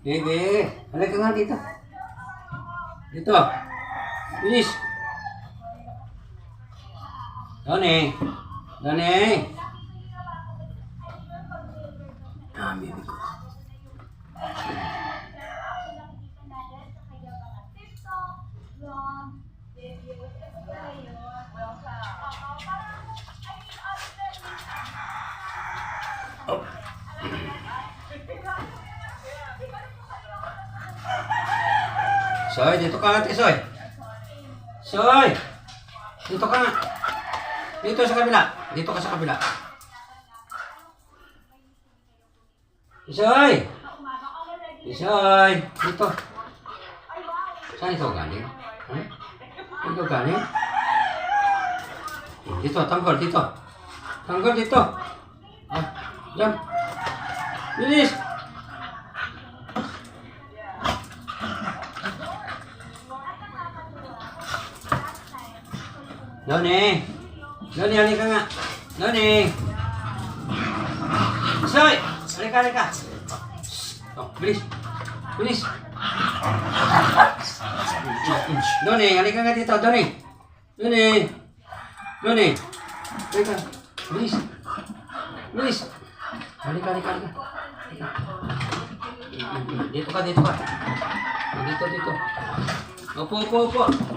Bebe, halika nga dito. Dito. Bilis. Doni. Doni. Ah, baby ko. Oh. Soy, dito ka ate, Soy. Soy! Dito ka nga. Dito sa kabila. Dito ka sa kabila. Soy! Soy! Dito. Saan ito galing? Hmm? Ito galing? Dito, tanggol, dito. Tanggol, dito. Ah, jump. Bilis! Doni! Doni, halika nga! Doni! Soy! Halika, halika! Oh, bilis! Bilis! Doni, halika nga dito, Doni! Doni! Doni! Halika! Bilis! Bilis! Halika, halika, halika! Dito ka, dito ka! Dito, dito! Opo, opo, opo!